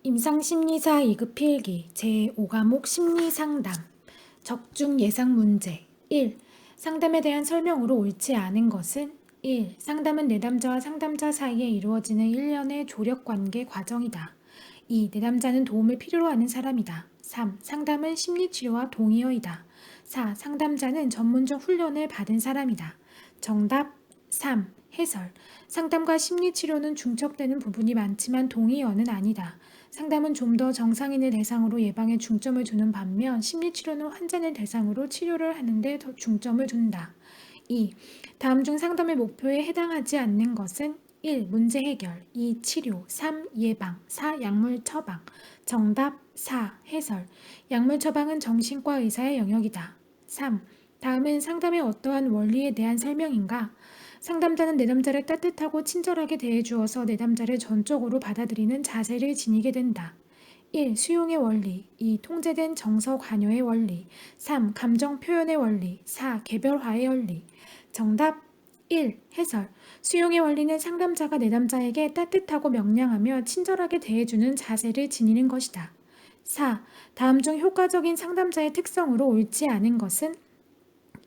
임상심리사 2급 필기 제5과목 심리상담 적중 예상 문제 1. 상담에 대한 설명으로 옳지 않은 것은 1. 상담은 내담자와 상담자 사이에 이루어지는 일련의 조력관계 과정이다. 2. 내담자는 도움을 필요로 하는 사람이다. 3. 상담은 심리치료와 동의어이다. 4. 상담자는 전문적 훈련을 받은 사람이다. 정답 3. 해설 상담과 심리치료는 중첩되는 부분이 많지만 동의어는 아니다. 상담은 좀 더 정상인을 대상으로 예방에 중점을 두는 반면 심리치료는 환자를 대상으로 치료를 하는데 더 중점을 둔다. 2. 다음 중 상담의 목표에 해당하지 않는 것은 1. 문제 해결 2. 치료 3. 예방 4. 약물 처방 정답 4. 해설 약물 처방은 정신과 의사의 영역이다. 3. 다음은 상담의 어떠한 원리에 대한 설명인가? 상담자는 내담자를 따뜻하고 친절하게 대해주어서 내담자를 전적으로 받아들이는 자세를 지니게 된다. 1. 수용의 원리 2. 통제된 정서 관여의 원리 3. 감정 표현의 원리 4. 개별화의 원리 정답 1. 해설 수용의 원리는 상담자가 내담자에게 따뜻하고 명량하며 친절하게 대해주는 자세를 지니는 것이다. 4. 다음 중 효과적인 상담자의 특성으로 옳지 않은 것은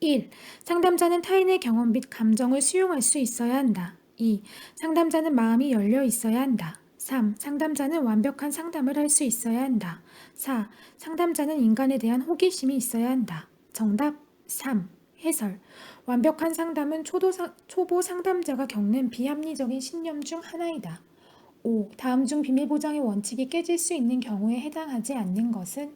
1. 상담자는 타인의 경험 및 감정을 수용할 수 있어야 한다. 2. 상담자는 마음이 열려 있어야 한다. 3. 상담자는 완벽한 상담을 할 수 있어야 한다. 4. 상담자는 인간에 대한 호기심이 있어야 한다. 정답 3. 해설 완벽한 상담은 초보 상담자가 겪는 비합리적인 신념 중 하나이다. 5. 다음 중 비밀 보장의 원칙이 깨질 수 있는 경우에 해당하지 않는 것은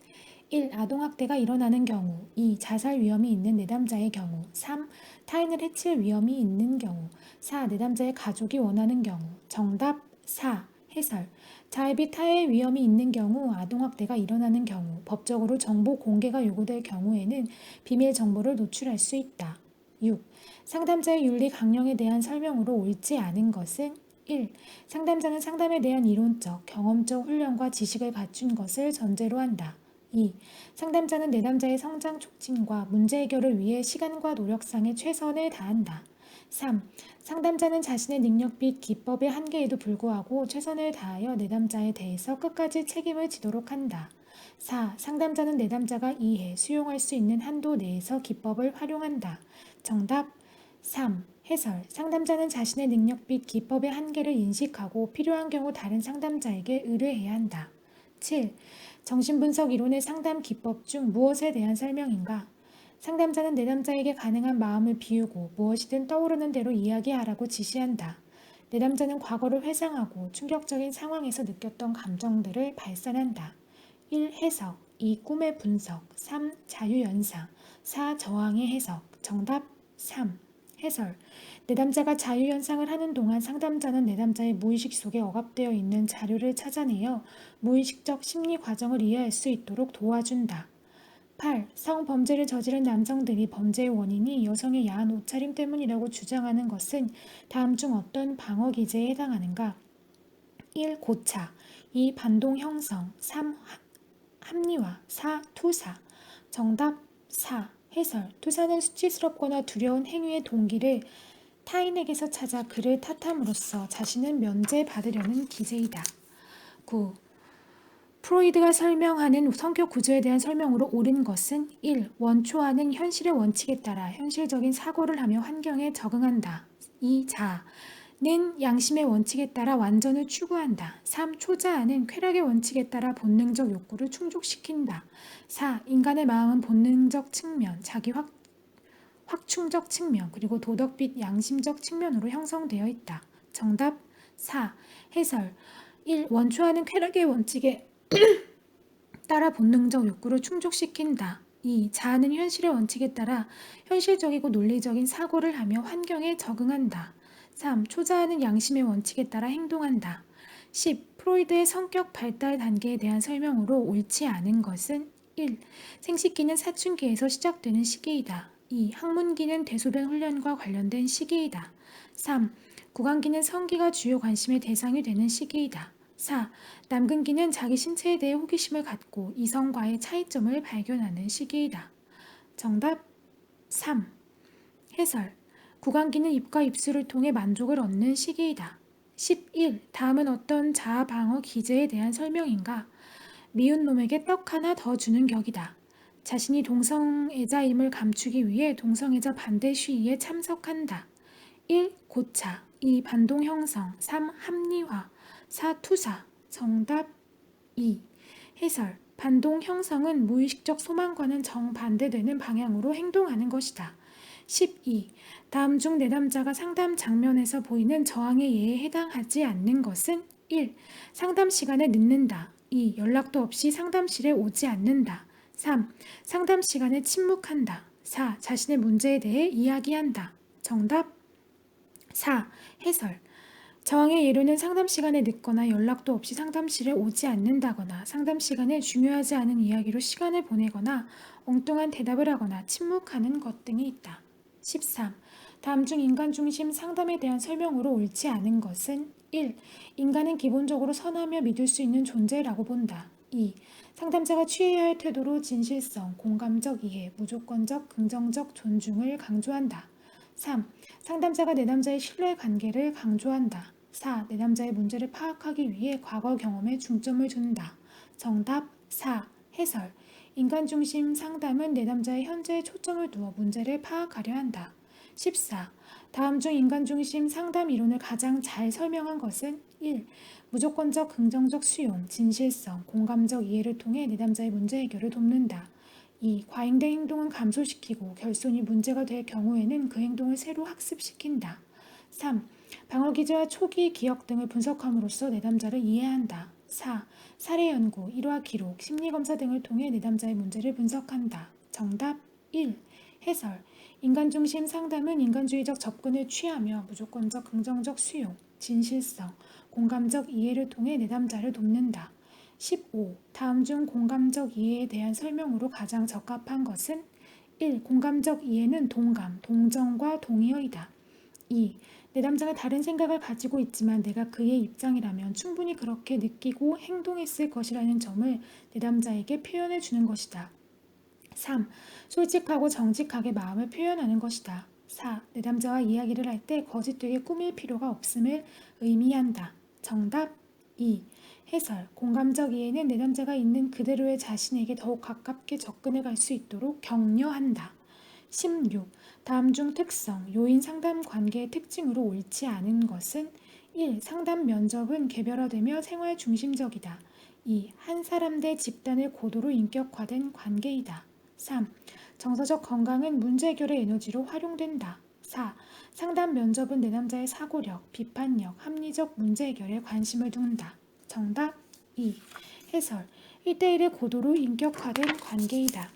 1. 아동학대가 일어나는 경우 2. 자살 위험이 있는 내담자의 경우 3. 타인을 해칠 위험이 있는 경우 4. 내담자의 가족이 원하는 경우 정답 4. 해설 자해 타해 위험이 있는 경우 아동학대가 일어나는 경우 법적으로 정보 공개가 요구될 경우에는 비밀 정보를 노출할 수 있다. 6. 상담자의 윤리 강령에 대한 설명으로 옳지 않은 것은 1. 상담자는 상담에 대한 이론적, 경험적 훈련과 지식을 갖춘 것을 전제로 한다. 2. 상담자는 내담자의 성장 촉진과 문제 해결을 위해 시간과 노력상의 최선을 다한다. 3. 상담자는 자신의 능력 및 기법의 한계에도 불구하고 최선을 다하여 내담자에 대해서 끝까지 책임을 지도록 한다. 4. 상담자는 내담자가 이해, 수용할 수 있는 한도 내에서 기법을 활용한다. 정답 3. 해설 상담자는 자신의 능력 및 기법의 한계를 인식하고 필요한 경우 다른 상담자에게 의뢰해야 한다. 7. 정신분석 이론의 상담 기법 중 무엇에 대한 설명인가? 상담자는 내담자에게 가능한 마음을 비우고 무엇이든 떠오르는 대로 이야기하라고 지시한다. 내담자는 과거를 회상하고 충격적인 상황에서 느꼈던 감정들을 발산한다. 1. 해석 2. 꿈의 분석 3. 자유연상 4. 저항의 해석 정답 3. 해설 내담자가 자유연상을 하는 동안 상담자는 내담자의 무의식 속에 억압되어 있는 자료를 찾아내어 무의식적 심리 과정을 이해할 수 있도록 도와준다. 8. 성범죄를 저지른 남성들이 범죄의 원인이 여성의 야한 옷차림 때문이라고 주장하는 것은 다음 중 어떤 방어 기제에 해당하는가? 1. 고차 2. 반동 형성 3. 합리화 4. 투사 정답 4. 해설 투사는 수치스럽거나 두려운 행위의 동기를 타인에게서 찾아 그를 탓함으로써 자신을 면제받으려는 기제이다. 9. 프로이드가 설명하는 성격 구조에 대한 설명으로 옳은 것은 1. 원초아는 현실의 원칙에 따라 현실적인 사고를 하며 환경에 적응한다. 2. 자아는 양심의 원칙에 따라 완전을 추구한다. 3. 초자아는 쾌락의 원칙에 따라 본능적 욕구를 충족시킨다. 4. 인간의 마음은 본능적 측면, 자기 확충적 측면, 그리고 도덕 및 양심적 측면으로 형성되어 있다. 정답 4. 해설 1. 원초아는 쾌락의 원칙에 따라 본능적 욕구를 충족시킨다. 2. 자아는 현실의 원칙에 따라 현실적이고 논리적인 사고를 하며 환경에 적응한다. 3. 초자아는 양심의 원칙에 따라 행동한다. 10. 프로이드의 성격 발달 단계에 대한 설명으로 옳지 않은 것은 1. 생식기는 사춘기에서 시작되는 시기이다. 2. 학문기는 대소변 훈련과 관련된 시기이다. 3. 구강기는 성기가 주요 관심의 대상이 되는 시기이다. 4. 남근기는 자기 신체에 대해 호기심을 갖고 이성과의 차이점을 발견하는 시기이다. 정답 3. 해설 구강기는 입과 입술을 통해 만족을 얻는 시기이다. 11. 다음은 어떤 자아방어 기제에 대한 설명인가? 미운 놈에게 떡 하나 더 주는 격이다. 자신이 동성애자임을 감추기 위해 동성애자 반대 시위에 참석한다. 1. 고차 2. 반동 형성 3. 합리화 4. 투사 정답 2. 해설 반동 형성은 무의식적 소망과는 정반대되는 방향으로 행동하는 것이다. 12. 다음 중 내담자가 상담 장면에서 보이는 저항의 예에 해당하지 않는 것은 1. 상담 시간에 늦는다. 2. 연락도 없이 상담실에 오지 않는다. 3. 상담 시간에 침묵한다. 4. 자신의 문제에 대해 이야기한다. 정답 4. 해설 저항의 예로는 상담 시간에 늦거나 연락도 없이 상담실에 오지 않는다거나 상담 시간에 중요하지 않은 이야기로 시간을 보내거나 엉뚱한 대답을 하거나 침묵하는 것 등이 있다. 13. 다음 중 인간 중심 상담에 대한 설명으로 옳지 않은 것은 1. 인간은 기본적으로 선하며 믿을 수 있는 존재라고 본다. 2. 상담자가 취해야 할 태도로 진실성, 공감적 이해, 무조건적, 긍정적 존중을 강조한다. 3. 상담자가 내담자의 신뢰 관계를 강조한다. 4. 내담자의 문제를 파악하기 위해 과거 경험에 중점을 둔다. 정답 4. 해설 인간 중심 상담은 내담자의 현재에 초점을 두어 문제를 파악하려 한다. 14. 다음 중 인간 중심 상담 이론을 가장 잘 설명한 것은 1. 무조건적 긍정적 수용, 진실성, 공감적 이해를 통해 내담자의 문제 해결을 돕는다. 2. 과잉된 행동은 감소시키고 결손이 문제가 될 경우에는 그 행동을 새로 학습시킨다. 3. 방어 기제와 초기 기억 등을 분석함으로써 내담자를 이해한다. 4. 사례 연구, 일화 기록, 심리검사 등을 통해 내담자의 문제를 분석한다. 정답 1. 해설 인간 중심 상담은 인간주의적 접근을 취하며 무조건적 긍정적 수용, 진실성, 공감적 이해를 통해 내담자를 돕는다. 15. 다음 중 공감적 이해에 대한 설명으로 가장 적합한 것은 1. 공감적 이해는 동감, 동정과 동의어이다. 2. 내담자가 다른 생각을 가지고 있지만 내가 그의 입장이라면 충분히 그렇게 느끼고 행동했을 것이라는 점을 내담자에게 표현해 주는 것이다. 3. 솔직하고 정직하게 마음을 표현하는 것이다. 4. 내담자와 이야기를 할 때 거짓되게 꾸밀 필요가 없음을 의미한다. 정답 2. 해설 공감적 이해는 내담자가 있는 그대로의 자신에게 더욱 가깝게 접근해 갈 수 있도록 격려한다. 16. 다음 중 특성, 요인 상담 관계의 특징으로 옳지 않은 것은 1. 상담 면접은 개별화되며 생활 중심적이다. 2. 한 사람 대 집단의 고도로 인격화된 관계이다. 3. 정서적 건강은 문제 해결의 에너지로 활용된다. 4. 상담 면접은 내담자의 사고력, 비판력, 합리적 문제 해결에 관심을 둔다. 정답 2. 해설 1대1의 고도로 인격화된 관계이다.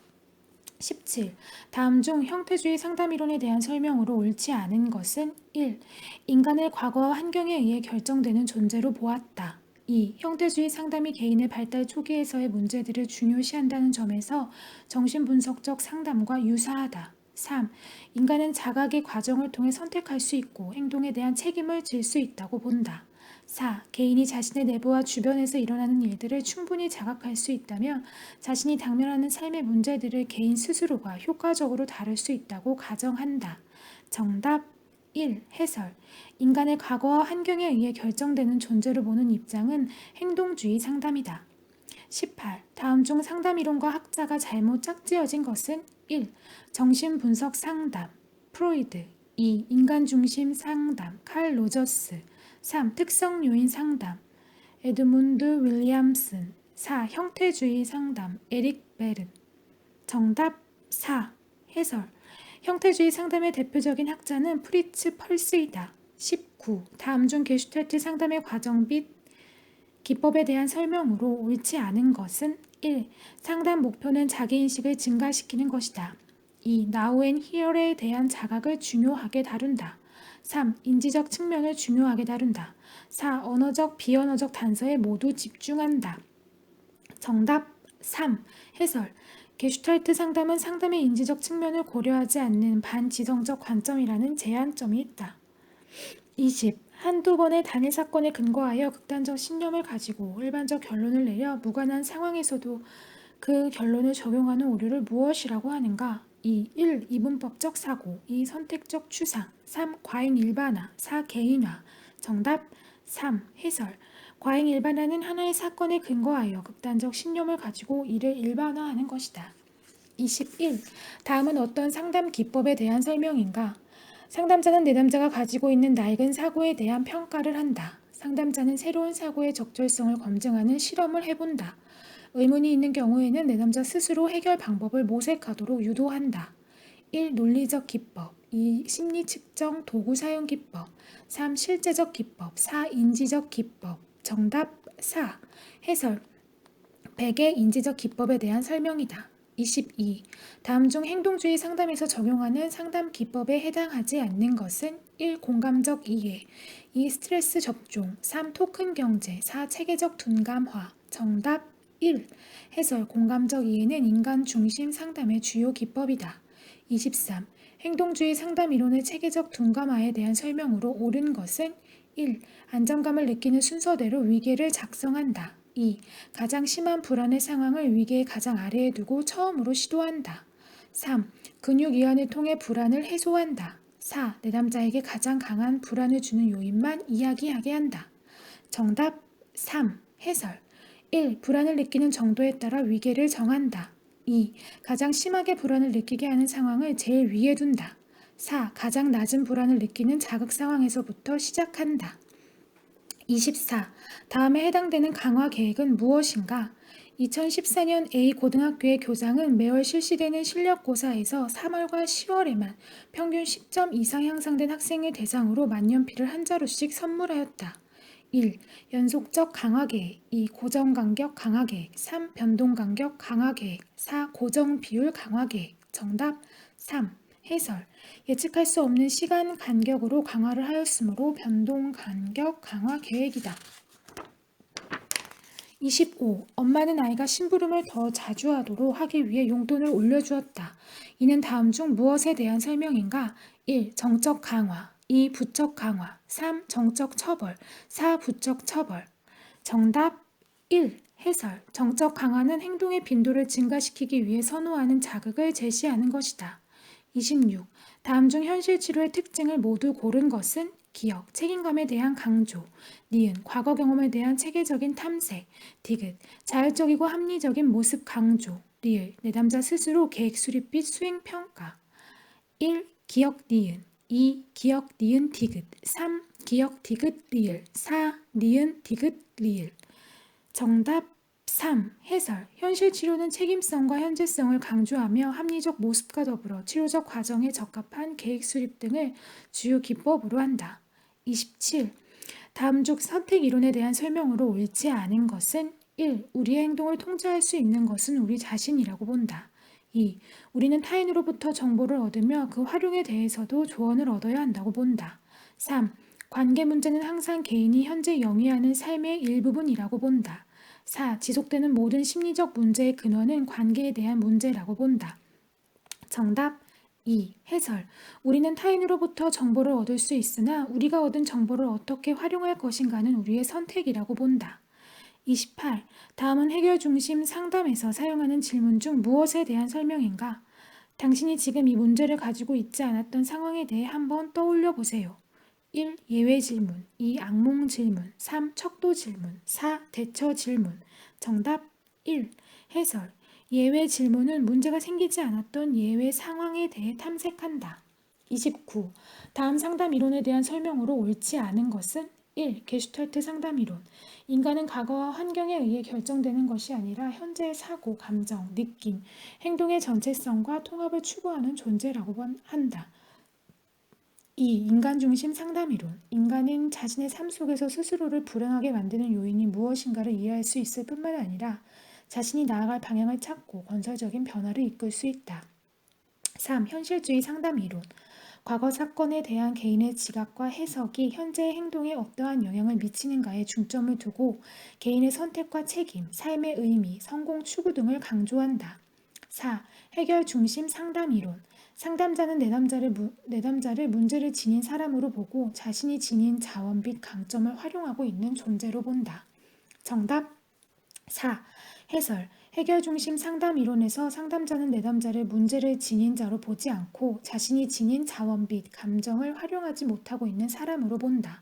17. 다음 중 형태주의 상담이론에 대한 설명으로 옳지 않은 것은 1. 인간을 과거와 환경에 의해 결정되는 존재로 보았다. 2. 형태주의 상담이 개인의 발달 초기에서의 문제들을 중요시한다는 점에서 정신분석적 상담과 유사하다. 3. 인간은 자각의 과정을 통해 선택할 수 있고 행동에 대한 책임을 질 수 있다고 본다. 4. 개인이 자신의 내부와 주변에서 일어나는 일들을 충분히 자각할 수 있다면 자신이 당면하는 삶의 문제들을 개인 스스로가 효과적으로 다룰 수 있다고 가정한다. 정답 1. 해설 인간의 과거와 환경에 의해 결정되는 존재로 보는 입장은 행동주의 상담이다. 18. 다음 중 상담이론과 학자가 잘못 짝지어진 것은 1. 정신분석 상담 프로이드 2. 인간중심 상담 칼 로저스 3. 특성 요인 상담 에드문드 윌리엄슨 4. 형태주의 상담 에릭 베른 정답 4. 해설 형태주의 상담의 대표적인 학자는 프리츠 펄스이다. 19. 다음 중 게슈탈트 상담의 과정 및 기법에 대한 설명으로 옳지 않은 것은 1. 상담 목표는 자기인식을 증가시키는 것이다. 2. Now and Here에 대한 자각을 중요하게 다룬다. 3. 인지적 측면을 중요하게 다룬다. 4. 언어적, 비언어적 단서에 모두 집중한다. 정답 3. 해설 게슈탈트 상담은 상담의 인지적 측면을 고려하지 않는 반지성적 관점이라는 제한점이 있다. 20. 한두 번의 단일 사건에 근거하여 극단적 신념을 가지고 일반적 결론을 내려 무관한 상황에서도 그 결론을 적용하는 오류를 무엇이라고 하는가? 2. 1. 이분법적 사고 2. 선택적 추상 3. 과잉 일반화 4. 개인화 정답 3. 해설. 과잉 일반화는 하나의 사건에 근거하여 극단적 신념을 가지고 이를 일반화하는 것이다. 21. 다음은 어떤 상담 기법에 대한 설명인가? 상담자는 내담자가 가지고 있는 낡은 사고에 대한 평가를 한다. 상담자는 새로운 사고의 적절성을 검증하는 실험을 해본다. 의문이 있는 경우에는 내담자 스스로 해결 방법을 모색하도록 유도한다. 1. 논리적 기법 2. 심리 측정 도구 사용 기법 3. 실제적 기법 4. 인지적 기법 정답 4. 해설. 백의 인지적 기법에 대한 설명이다. 22. 다음 중 행동주의 상담에서 적용하는 상담 기법에 해당하지 않는 것은 1. 공감적 이해 2. 스트레스 접종 3. 토큰 경제 4. 체계적 둔감화 정답 1. 해설. 공감적 이해는 인간 중심 상담의 주요 기법이다. 23. 행동주의 상담 이론의 체계적 둔감화에 대한 설명으로 옳은 것은 1. 안정감을 느끼는 순서대로 위계를 작성한다. 2. 가장 심한 불안의 상황을 위계의 가장 아래에 두고 처음으로 시도한다. 3. 근육 이완을 통해 불안을 해소한다. 4. 내담자에게 가장 강한 불안을 주는 요인만 이야기하게 한다. 정답 3. 해설. 1. 불안을 느끼는 정도에 따라 위계를 정한다. 2. 가장 심하게 불안을 느끼게 하는 상황을 제일 위에 둔다. 4. 가장 낮은 불안을 느끼는 자극 상황에서부터 시작한다. 24. 다음에 해당되는 강화 계획은 무엇인가? 2014년 A 고등학교의 교장은 매월 실시되는 실력고사에서 3월과 10월에만 평균 10점 이상 향상된 학생을 대상으로 만년필을 한 자루씩 선물하였다. 1. 연속적 강화 계획 2. 고정 간격 강화 계획 3. 변동 간격 강화 계획 4. 고정 비율 강화 계획 정답 3. 해설. 예측할 수 없는 시간 간격으로 강화를 하였으므로 변동 간격 강화 계획이다. 25. 엄마는 아이가 심부름을 더 자주 하도록 하기 위해 용돈을 올려주었다. 이는 다음 중 무엇에 대한 설명인가? 1. 정적 강화 2. 부적 강화 3. 정적 처벌 4. 부적 처벌 정답 1. 해설. 정적 강화는 행동의 빈도를 증가시키기 위해 선호하는 자극을 제시하는 것이다. 26. 다음 중 현실 치료의 특징을 모두 고른 것은 기억, 책임감에 대한 강조, 니은, 과거 경험에 대한 체계적인 탐색, 디귿, 자율적이고 합리적인 모습 강조, 리을, 내담자 스스로 계획 수립 및 수행 평가. 1. 기억 니은 2. 기억 니은 디귿 3. 기억 디귿 리을 4. 니은 디귿 리을 정답 3. 해설. 현실 치료는 책임성과 현재성을 강조하며 합리적 모습과 더불어 치료적 과정에 적합한 계획 수립 등을 주요 기법으로 한다. 27. 다음 중 선택 이론에 대한 설명으로 옳지 않은 것은 1. 우리의 행동을 통제할 수 있는 것은 우리 자신이라고 본다. 2. 우리는 타인으로부터 정보를 얻으며 그 활용에 대해서도 조언을 얻어야 한다고 본다. 3. 관계 문제는 항상 개인이 현재 영위하는 삶의 일부분이라고 본다. 4. 지속되는 모든 심리적 문제의 근원은 관계에 대한 문제라고 본다. 정답 2. 해설. 우리는 타인으로부터 정보를 얻을 수 있으나 우리가 얻은 정보를 어떻게 활용할 것인가는 우리의 선택이라고 본다. 28. 다음은 해결 중심 상담에서 사용하는 질문 중 무엇에 대한 설명인가? 당신이 지금 이 문제를 가지고 있지 않았던 상황에 대해 한번 떠올려 보세요. 1. 예외 질문 2. 악몽 질문 3. 척도 질문 4. 대처 질문 정답 1. 해설. 예외 질문은 문제가 생기지 않았던 예외 상황에 대해 탐색한다. 29. 다음 상담 이론에 대한 설명으로 옳지 않은 것은 1. 게슈탈트 상담 이론. 인간은 과거와 환경에 의해 결정되는 것이 아니라 현재의 사고, 감정, 느낌, 행동의 전체성과 통합을 추구하는 존재라고 한다. 2. 인간 중심 상담 이론. 인간은 자신의 삶 속에서 스스로를 불행하게 만드는 요인이 무엇인가를 이해할 수 있을 뿐만 아니라 자신이 나아갈 방향을 찾고 건설적인 변화를 이끌 수 있다. 3. 현실주의 상담 이론. 과거 사건에 대한 개인의 지각과 해석이 현재의 행동에 어떠한 영향을 미치는가에 중점을 두고 개인의 선택과 책임, 삶의 의미, 성공 추구 등을 강조한다. 4. 해결 중심 상담 이론. 상담자는 내담자를 문제를 지닌 사람으로 보고 자신이 지닌 자원 및 강점을 활용하고 있는 존재로 본다. 정답 4. 해설. 해결 중심 상담 이론에서 상담자는 내담자를 문제를 지닌 자로 보지 않고 자신이 지닌 자원 및 감정을 활용하지 못하고 있는 사람으로 본다.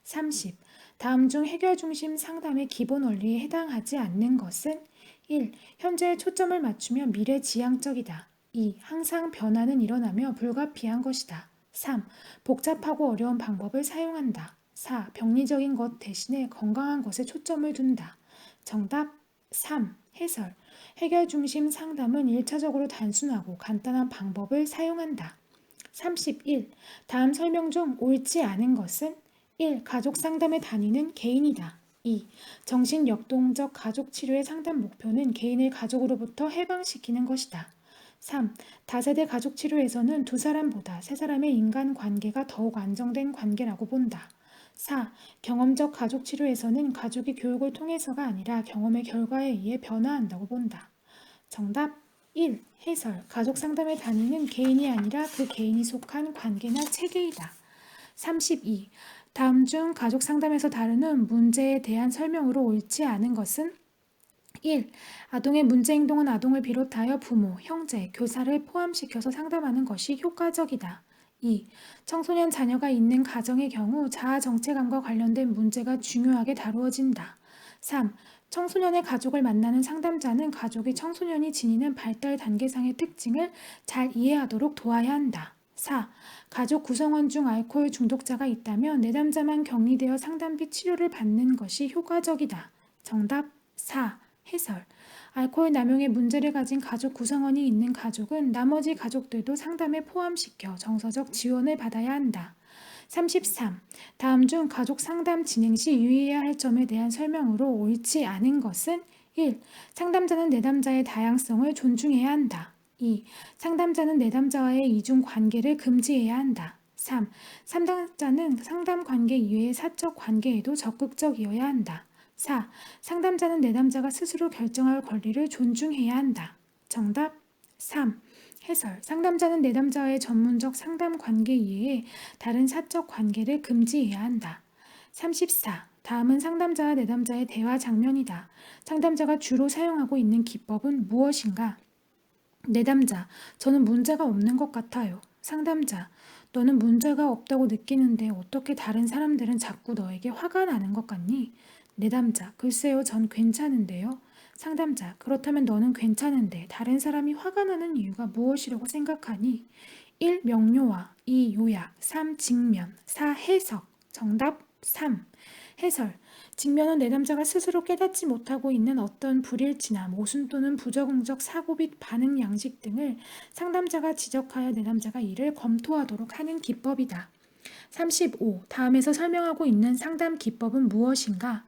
30. 다음 중 해결 중심 상담의 기본 원리에 해당하지 않는 것은 1. 현재에 초점을 맞추며 미래지향적이다. 2. 항상 변화는 일어나며 불가피한 것이다. 3. 복잡하고 어려운 방법을 사용한다. 4. 병리적인 것 대신에 건강한 것에 초점을 둔다. 정답 3. 해설. 해결 중심 상담은 1차적으로 단순하고 간단한 방법을 사용한다. 31. 다음 설명 중 옳지 않은 것은 1. 가족 상담에 다니는 개인이다. 2. 정신 역동적 가족 치료의 상담 목표는 개인을 가족으로부터 해방시키는 것이다. 3. 다세대 가족 치료에서는 두 사람보다 세 사람의 인간 관계가 더욱 안정된 관계라고 본다. 4. 경험적 가족 치료에서는 가족이 교육을 통해서가 아니라 경험의 결과에 의해 변화한다고 본다. 정답 1. 해설. 가족 상담에 다니는 개인이 아니라 그 개인이 속한 관계나 체계이다. 32. 다음 중 가족 상담에서 다루는 문제에 대한 설명으로 옳지 않은 것은 1. 아동의 문제 행동은 아동을 비롯하여 부모, 형제, 교사를 포함시켜서 상담하는 것이 효과적이다. 2. 청소년 자녀가 있는 가정의 경우 자아 정체감과 관련된 문제가 중요하게 다루어진다. 3. 청소년의 가족을 만나는 상담자는 가족이 청소년이 지니는 발달 단계상의 특징을 잘 이해하도록 도와야 한다. 4. 가족 구성원 중 알코올 중독자가 있다면 내담자만 격리되어 상담비 치료를 받는 것이 효과적이다. 정답 4. 해설. 알코올 남용의 문제를 가진 가족 구성원이 있는 가족은 나머지 가족들도 상담에 포함시켜 정서적 지원을 받아야 한다. 33. 다음 중 가족 상담 진행 시 유의해야 할 점에 대한 설명으로 옳지 않은 것은 1. 상담자는 내담자의 다양성을 존중해야 한다. 2. 상담자는 내담자와의 이중 관계를 금지해야 한다. 3. 상담자는 상담 관계 이외의 사적 관계에도 적극적이어야 한다. 4. 상담자는 내담자가 스스로 결정할 권리를 존중해야 한다. 정답 3. 해설. 상담자는 내담자와의 전문적 상담 관계 이외에 다른 사적 관계를 금지해야 한다. 34. 다음은 상담자와 내담자의 대화 장면이다. 상담자가 주로 사용하고 있는 기법은 무엇인가? 내담자. 저는 문제가 없는 것 같아요. 상담자. 너는 문제가 없다고 느끼는데 어떻게 다른 사람들은 자꾸 너에게 화가 나는 것 같니? 내담자. 글쎄요, 전 괜찮은데요. 상담자. 그렇다면 너는 괜찮은데 다른 사람이 화가 나는 이유가 무엇이라고 생각하니? 1. 명료화 2. 요약 3. 직면 4. 해석. 정답 3. 해설. 직면은 내담자가 스스로 깨닫지 못하고 있는 어떤 불일치나 모순 또는 부적응적 사고 및 반응 양식 등을 상담자가 지적하여 내담자가 이를 검토하도록 하는 기법이다. 35. 다음에서 설명하고 있는 상담 기법은 무엇인가?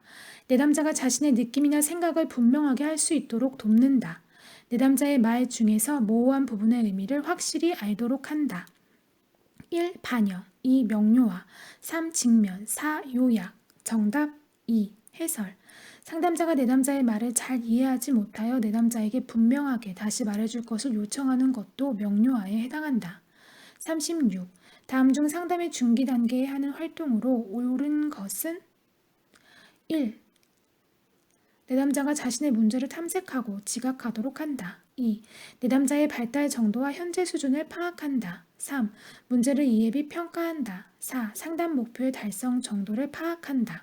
내담자가 자신의 느낌이나 생각을 분명하게 할 수 있도록 돕는다. 내담자의 말 중에서 모호한 부분의 의미를 확실히 알도록 한다. 1. 반영 2. 명료화 3. 직면 4. 요약. 정답 2. 해설. 상담자가 내담자의 말을 잘 이해하지 못하여 내담자에게 분명하게 다시 말해줄 것을 요청하는 것도 명료화에 해당한다. 36. 다음 중 상담의 중기 단계에 하는 활동으로 옳은 것은 1. 내담자가 자신의 문제를 탐색하고 지각하도록 한다. 2. 내담자의 발달 정도와 현재 수준을 파악한다. 3. 문제를 이해 및 평가한다. 4. 상담 목표의 달성 정도를 파악한다.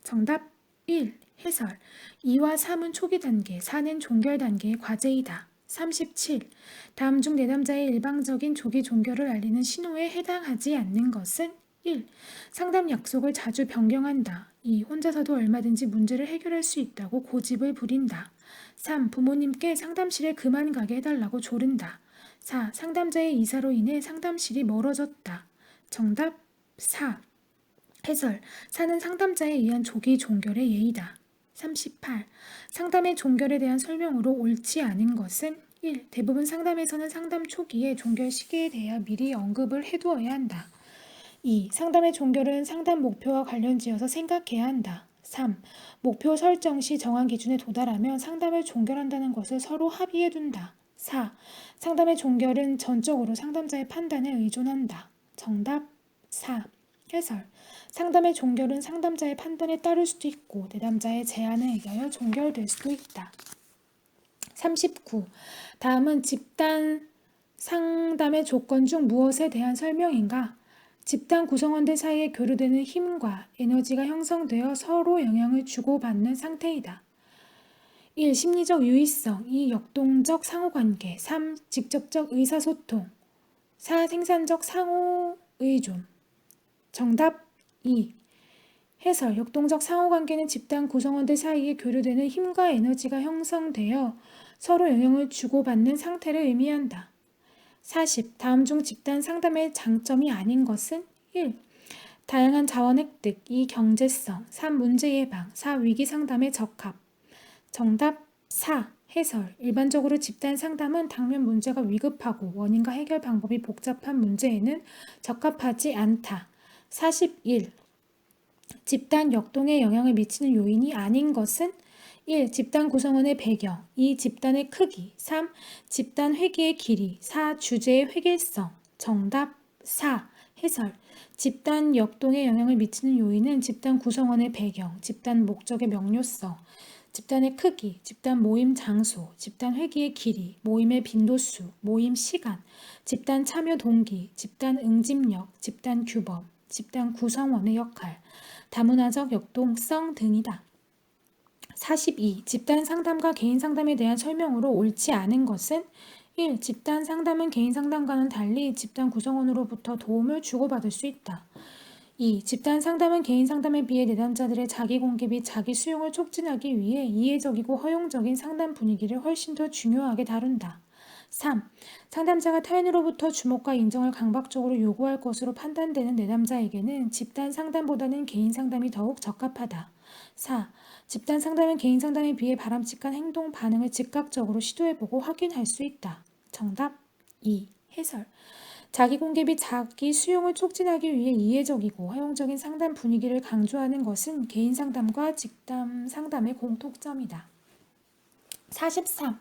정답 1. 해설. 2와 3은 초기 단계, 4는 종결 단계의 과제이다. 37. 다음 중 내담자의 일방적인 조기 종결을 알리는 신호에 해당하지 않는 것은 1. 상담 약속을 자주 변경한다. 2. 혼자서도 얼마든지 문제를 해결할 수 있다고 고집을 부린다. 3. 부모님께 상담실에 그만 가게 해달라고 조른다. 4. 상담자의 이사로 인해 상담실이 멀어졌다. 정답 4. 해설. 4는 상담자에 의한 조기 종결의 예의다. 38. 상담의 종결에 대한 설명으로 옳지 않은 것은 1. 대부분 상담에서는 상담 초기에 종결 시기에 대해 미리 언급을 해두어야 한다. 2. 상담의 종결은 상담 목표와 관련지어서 생각해야 한다. 3. 목표 설정 시 정한 기준에 도달하면 상담을 종결한다는 것을 서로 합의해 둔다. 4. 상담의 종결은 전적으로 상담자의 판단에 의존한다. 정답 4. 해설. 상담의 종결은 상담자의 판단에 따를 수도 있고 내담자의 제안에 의하여 종결될 수도 있다. 39. 다음은 집단 상담의 조건 중 무엇에 대한 설명인가? 집단 구성원들 사이에 교류되는 힘과 에너지가 형성되어 서로 영향을 주고받는 상태이다. 1. 심리적 유의성 2. 역동적 상호관계 3. 직접적 의사소통 4. 생산적 상호의존 정답 2. 해설 역동적 상호관계는 집단 구성원들 사이에 교류되는 힘과 에너지가 형성되어 서로 영향을 주고받는 상태를 의미한다. 40. 다음 중 집단 상담의 장점이 아닌 것은 1. 다양한 자원 획득 2. 경제성 3. 문제 예방 4. 위기 상담의 적합 정답 4. 해설 일반적으로 집단 상담은 당면 문제가 위급하고 원인과 해결 방법이 복잡한 문제에는 적합하지 않다. 41. 집단 역동에 영향을 미치는 요인이 아닌 것은 1. 집단 구성원의 배경 2. 집단의 크기 3. 집단 회계의 길이 4. 주제의 획일성 정답 4. 해설 집단 역동에 영향을 미치는 요인은 집단 구성원의 배경, 집단 목적의 명료성, 집단의 크기, 집단 모임 장소, 집단 회기의 길이, 모임의 빈도수, 모임 시간, 집단 참여 동기, 집단 응집력, 집단 규범, 집단 구성원의 역할, 다문화적 역동성 등이다. 42. 집단 상담과 개인 상담에 대한 설명으로 옳지 않은 것은 1. 집단 상담은 개인 상담과는 달리 집단 구성원으로부터 도움을 주고받을 수 있다. 2. 집단 상담은 개인 상담에 비해 내담자들의 자기 공개 및 자기 수용을 촉진하기 위해 이해적이고 허용적인 상담 분위기를 훨씬 더 중요하게 다룬다. 3. 상담자가 타인으로부터 주목과 인정을 강박적으로 요구할 것으로 판단되는 내담자에게는 집단 상담보다는 개인 상담이 더욱 적합하다. 4. 집단 상담은 개인 상담에 비해 바람직한 행동 반응을 즉각적으로 시도해보고 확인할 수 있다. 정답 2. 해설 자기 공개 및 자기 수용을 촉진하기 위해 이해적이고 허용적인 상담 분위기를 강조하는 것은 개인 상담과 집단 상담의 공통점이다. 43.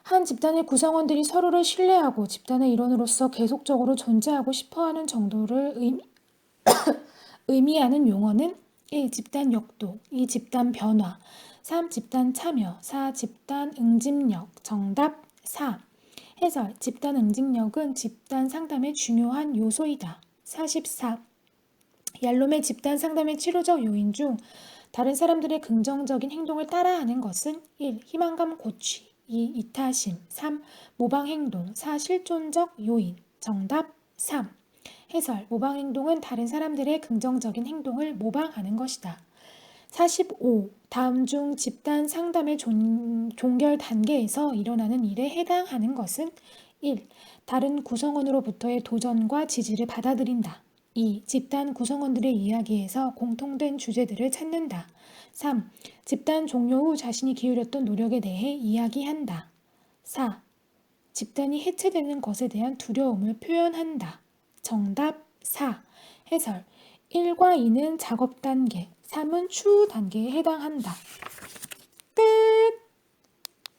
한 집단의 구성원들이 서로를 신뢰하고 집단의 일원으로서 계속적으로 존재하고 싶어하는 정도를 의미하는 용어는 1. 집단 역동 2. 집단 변화 3. 집단 참여 4. 집단 응집력 정답 4. 해설 집단 응집력은 집단 상담의 중요한 요소이다. 44. 얄롬의 집단 상담의 치료적 요인 중 다른 사람들의 긍정적인 행동을 따라하는 것은 1. 희망감 고취 2. 이타심 3. 모방 행동 4. 실존적 요인 정답 3. 해설 모방 행동은 다른 사람들의 긍정적인 행동을 모방하는 것이다. 45. 다음 중 집단 상담의 종결 단계에서 일어나는 일에 해당하는 것은 1. 다른 구성원으로부터의 도전과 지지를 받아들인다. 2. 집단 구성원들의 이야기에서 공통된 주제들을 찾는다. 3. 집단 종료 후 자신이 기울였던 노력에 대해 이야기한다. 4. 집단이 해체되는 것에 대한 두려움을 표현한다. 정답 4. 해설 1과 2는 작업 단계, 3은 추후 단계에 해당한다. 끝!